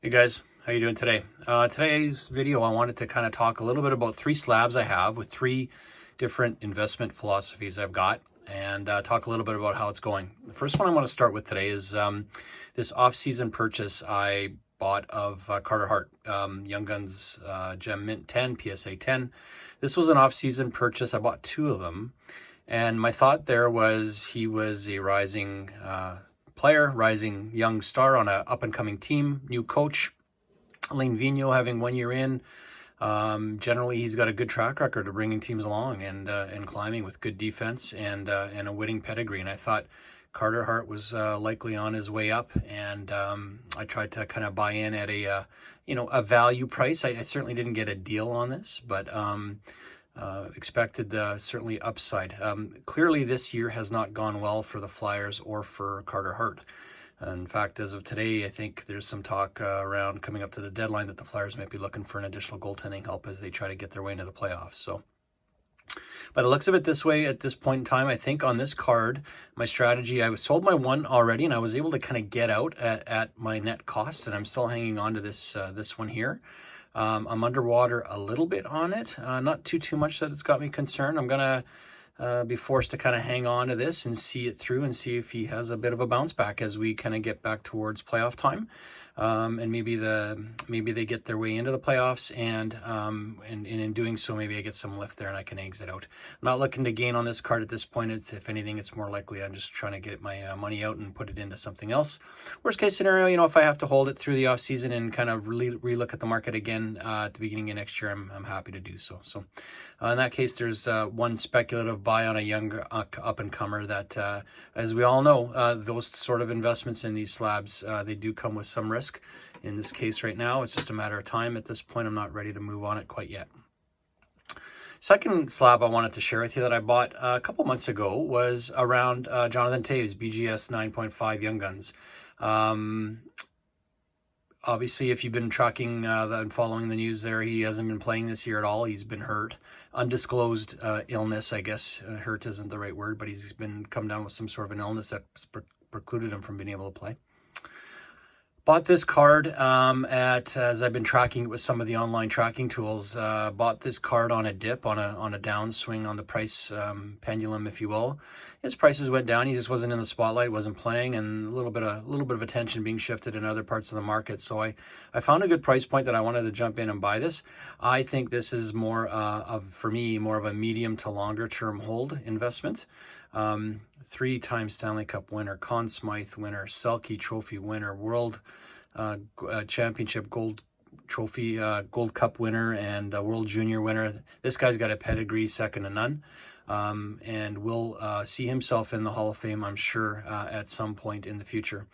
Hey guys, how you doing today? Today's video, I wanted to kind of talk a little bit about three slabs I have with three different investment philosophies I've got, and talk a little bit about how it's going. The first one I want to start with today is this off-season purchase I bought of Carter Hart, Young Guns Gem Mint 10, PSA 10. This was an off-season purchase. I bought two of them, and my thought there was he was a rising player, rising young star on an up-and-coming team, new coach. Lane Vigneault having 1 year in. Generally, he's got a good track record of bringing teams along and climbing with good defense and a winning pedigree. And I thought Carter Hart was likely on his way up, and I tried to kind of buy in at a value price. I certainly didn't get a deal on this, but expected certainly upside. Clearly, this year has not gone well for the Flyers or for Carter Hart. In fact, as of today, I think there's some talk around coming up to the deadline that the Flyers might be looking for an additional goaltending help as they try to get their way into the playoffs. So, by the looks of it this way, at this point in time, I think on this card, my strategy, I was sold my one already, and I was able to kind of get out at my net cost, and I'm still hanging on to this one here. I'm underwater a little bit on it, not too much that it's got me concerned. I'm going to be forced to kind of hang on to this and see it through and see if he has a bit of a bounce back as we kind of get back towards playoff time. And maybe they get their way into the playoffs, and in doing so, maybe I get some lift there and I can exit out. I'm not looking to gain on this card at this point. If anything, it's more likely I'm just trying to get my money out and put it into something else. Worst case scenario, if I have to hold it through the off season and kind of relook at the market again at the beginning of next year, I'm happy to do so. So in that case, there's one speculative buy on a younger up-and-comer that, as we all know, those sort of investments in these slabs, they do come with some risk. In this case right now, it's just a matter of time. At this point, I'm not ready to move on it quite yet. Second slab I wanted to share with you that I bought a couple months ago was around Jonathan Toews, BGS 9.5 Young Guns. Obviously, if you've been tracking and following the news there, he hasn't been playing this year at all. He's been hurt. Undisclosed illness, I guess. Hurt isn't the right word, but he's come down with some sort of an illness that precluded him from being able to play. Bought this card as I've been tracking it with some of the online tracking tools. Bought this card on a dip, on a downswing on the price pendulum, if you will. His prices went down. He just wasn't in the spotlight, wasn't playing, and a little bit of attention being shifted in other parts of the market. So I found a good price point that I wanted to jump in and buy this. I think this is more for me, more of a medium to longer term hold investment. 3-time Stanley Cup winner, Conn Smythe winner, Selke Trophy winner, World Championship Gold Trophy, Gold Cup winner, and World Junior winner. This guy's got a pedigree second to none, and will see himself in the Hall of Fame, I'm sure, at some point in the future.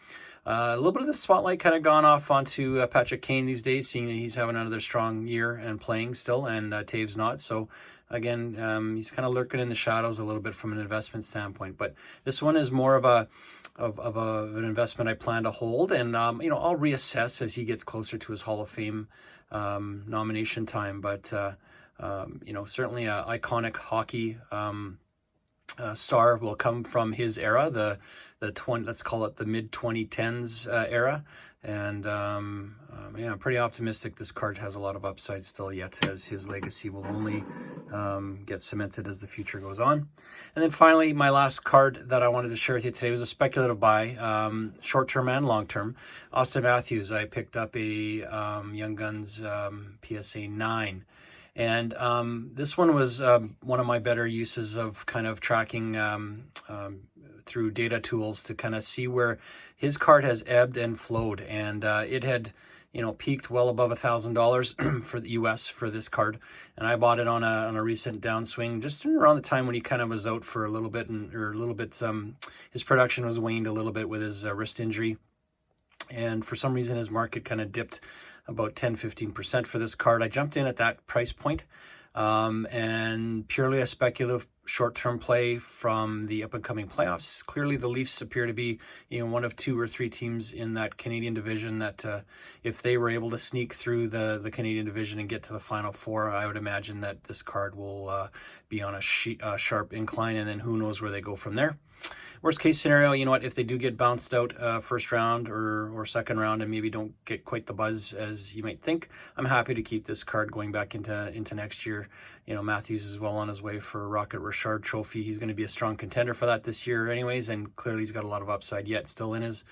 A little bit of the spotlight kind of gone off onto Patrick Kane these days, seeing that he's having another strong year and playing still, and Toews not. So again, he's kind of lurking in the shadows a little bit from an investment standpoint. But this one is more of an investment I plan to hold, and I'll reassess as he gets closer to his Hall of Fame nomination time. But certainly an iconic hockey star will come from his era, the let's call it the mid 2010s era, and I'm pretty optimistic this card has a lot of upside still yet, as his legacy will only get cemented as the future goes on. And then finally, my last card that I wanted to share with you today was a speculative buy, short-term and long-term. Austin Matthews, I picked up a Young Guns PSA 9. And this one was one of my better uses of kind of tracking through data tools to kind of see where his card has ebbed and flowed. And it had, peaked well above $1,000 for the US for this card. And I bought it on a recent downswing just around the time when he kind of was out for a little bit, his production was waned a little bit with his wrist injury. And for some reason, his market kind of dipped about 10-15% for this card. I jumped in at that price point, and purely a speculative short-term play from the up-and-coming playoffs. Clearly, the Leafs appear to be, one of 2 or 3 teams in that Canadian division that if they were able to sneak through the Canadian division and get to the Final Four, I would imagine that this card will be on a sharp incline, and then who knows where they go from there. Worst case scenario, if they do get bounced out first round or second round and maybe don't get quite the buzz as you might think, I'm happy to keep this card going back into next year. Matthews is well on his way for a Rocket Richard Trophy. He's going to be a strong contender for that this year anyways, and clearly he's got a lot of upside yet still in his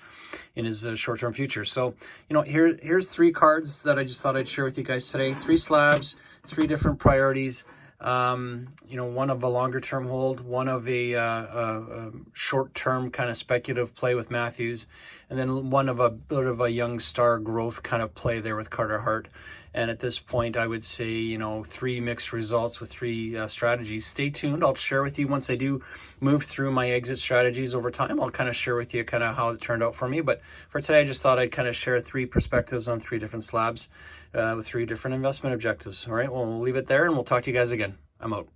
short-term future. So, here's 3 cards that I just thought I'd share with you guys today. 3 slabs, 3 different priorities. One of a longer term hold, one of a short term kind of speculative play with Matthews, and then one of a bit of a young star growth kind of play there with Carter Hart. And at this point, I would say, 3 mixed results with 3 strategies. Stay tuned. I'll share with you once I do move through my exit strategies over time. I'll kind of share with you kind of how it turned out for me. But for today, I just thought I'd kind of share 3 perspectives on 3 different slabs with 3 different investment objectives. All right, well, we'll leave it there and we'll talk to you guys again. I'm out.